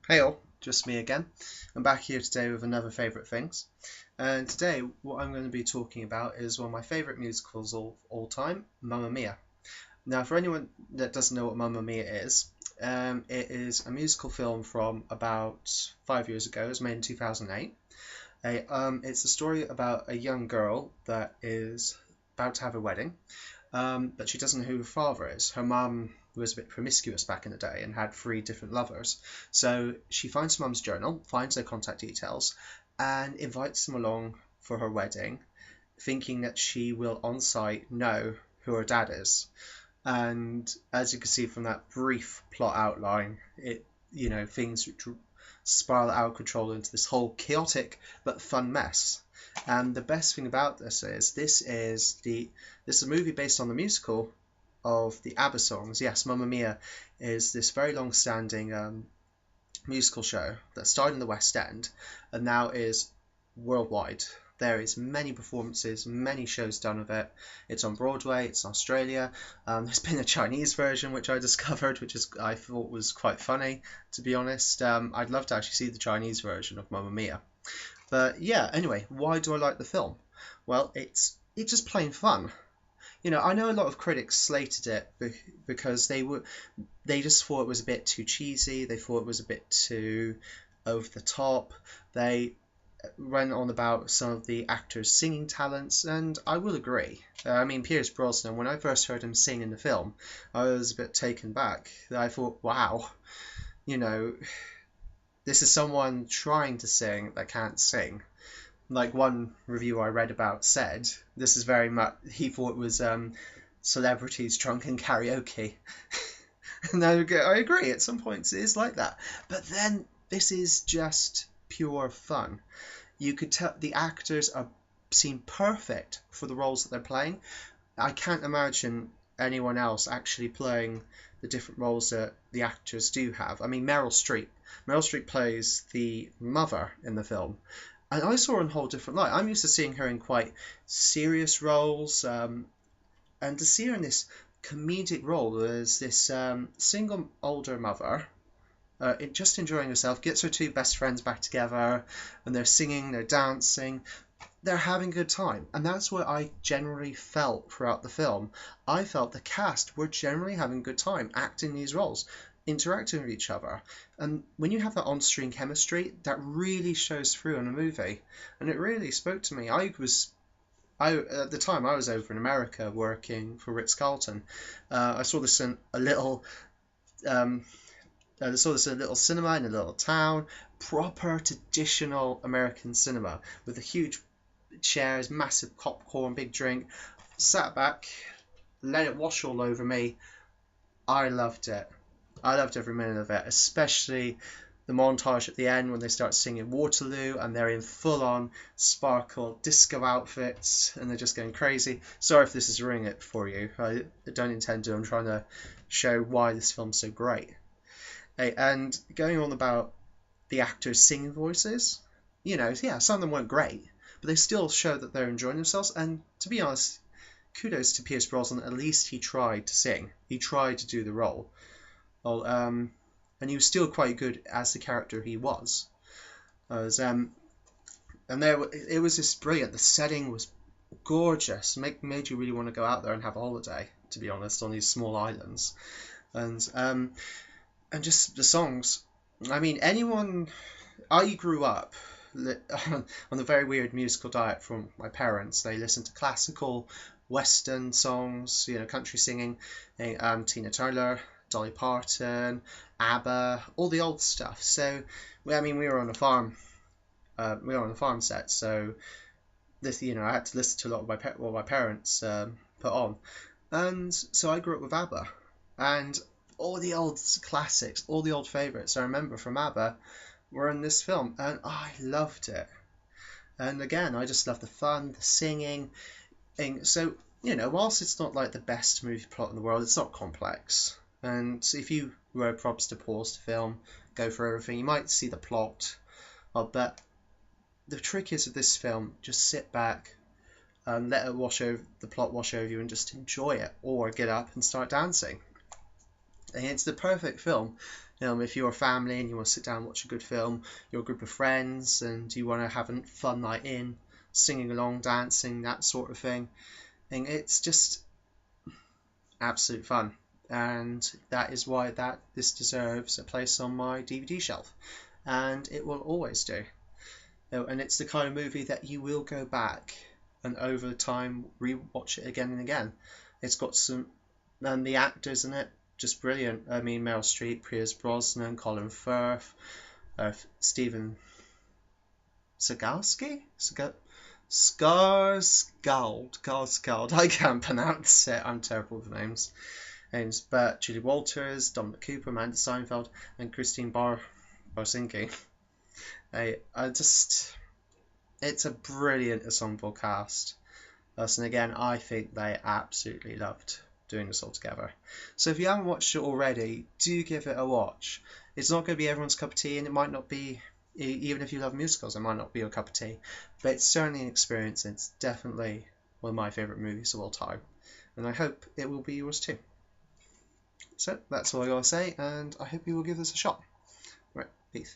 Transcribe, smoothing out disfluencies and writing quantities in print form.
Hey all, just me again. I'm back here today with another favourite things. And today, what I'm going to be talking about is one of my favourite musicals of all time, Mamma Mia. Now, for anyone that doesn't know what Mamma Mia is, it is a musical film from about 5 years ago. It was made in 2008. It's a story about a young girl that is about to have a wedding, but she doesn't know who her father is. Her mum was a bit promiscuous back in the day and had three different lovers. So she finds her mum's journal, finds their contact details, and invites them along for her wedding, thinking that she will on site know who her dad is. And as you can see from that brief plot outline, things spiral out of control into this whole chaotic but fun mess. And the best thing about this is a movie based on the musical of the ABBA songs. Yes, Mamma Mia is this very long-standing musical show that started in the West End and now is worldwide. There is many performances, many shows done of it. It's on Broadway, it's in Australia. There's been a Chinese version which I discovered, I thought was quite funny, to be honest. I'd love to actually see the Chinese version of Mamma Mia. But yeah, anyway, why do I like the film? Well, it's just plain fun. I know a lot of critics slated it because they just thought it was a bit too cheesy. They thought it was a bit too over the top. They went on about some of the actors' singing talents, and I will agree. I mean, Pierce Brosnan, when I first heard him sing in the film, I was a bit taken back. I thought, wow, you know, this is someone trying to sing that can't sing. Like one review I read about said, this is very much, he thought it was celebrities drunk in karaoke. And I agree, at some points it is like that. But then this is just pure fun. You could tell the actors seem perfect for the roles that they're playing. I can't imagine anyone else actually playing the different roles that the actors do have. I mean, Meryl Streep. Meryl Streep plays the mother in the film, and I saw her in a whole different light. I'm used to seeing her in quite serious roles, and to see her in this comedic role as this single older mother, just enjoying herself, gets her two best friends back together, and they're singing, they're dancing, they're having a good time. And that's what I generally felt throughout the film. I felt the cast were generally having a good time acting these roles, interacting with each other. And when you have that on-screen chemistry, that really shows through in a movie. And it really spoke to me. At the time I was over in America working for Ritz-Carlton. I saw this in a little cinema in a little town, proper traditional American cinema with the huge chairs, massive popcorn, big drink. Sat back, let it wash all over me. I loved it. I loved every minute of it, especially the montage at the end when they start singing Waterloo and they're in full on sparkle disco outfits and they're just going crazy. Sorry if this is ruining it for you. I don't intend to. I'm trying to show why this film's so great. Hey, and going on about the actors' singing voices, yeah, some of them weren't great, but they still show that they're enjoying themselves. And to be honest, kudos to Pierce Brosnan. At least he tried to sing. He tried to do the role. Well, and he was still quite good as the character he was. As and there it was just brilliant. The setting was gorgeous. Made you really want to go out there and have a holiday. To be honest, on these small islands, and just the songs. I mean, anyone. I grew up on a very weird musical diet from my parents. They listened to classical, Western songs, country singing, Tina Turner, Dolly Parton, ABBA, all the old stuff. So, I mean, we were on a farm. We were on a farm set, so I had to listen to a lot of what my parents put on, and so I grew up with ABBA, and all the old classics, all the old favourites I remember from ABBA were in this film, and I loved it. And again, I just love the fun, the singing. And so, whilst it's not like the best movie plot in the world, it's not complex. And if you were probs to pause the film, go for everything, you might see the plot. But the trick is with this film, just sit back and let the plot wash over you and just enjoy it, or get up and start dancing. And it's the perfect film. If you're a family and you want to sit down and watch a good film, you're a group of friends and you want to have a fun night in, singing along, dancing, that sort of thing. And it's just absolute fun. And that is why this deserves a place on my DVD shelf. And it will always do. And it's the kind of movie that you will go back and over time rewatch it again and again. It's got some, and the actors in it, just brilliant. I mean, Meryl Streep, Pierce Brosnan, Colin Firth, Steven Seagalski? Skarsgård. I can't pronounce it. I'm terrible with names. But Julie Walters, Dominic Cooper, Amanda Seinfeld, and Christine Barsinski. It's a brilliant ensemble cast. And again, I think they absolutely loved doing this all together. So if you haven't watched it already, do give it a watch. It's not going to be everyone's cup of tea, and it might not be, even if you love musicals, it might not be your cup of tea. But it's certainly an experience, and it's definitely one of my favourite movies of all time. And I hope it will be yours too. So that's all I gotta say, and I hope you will give this a shot. Right, peace.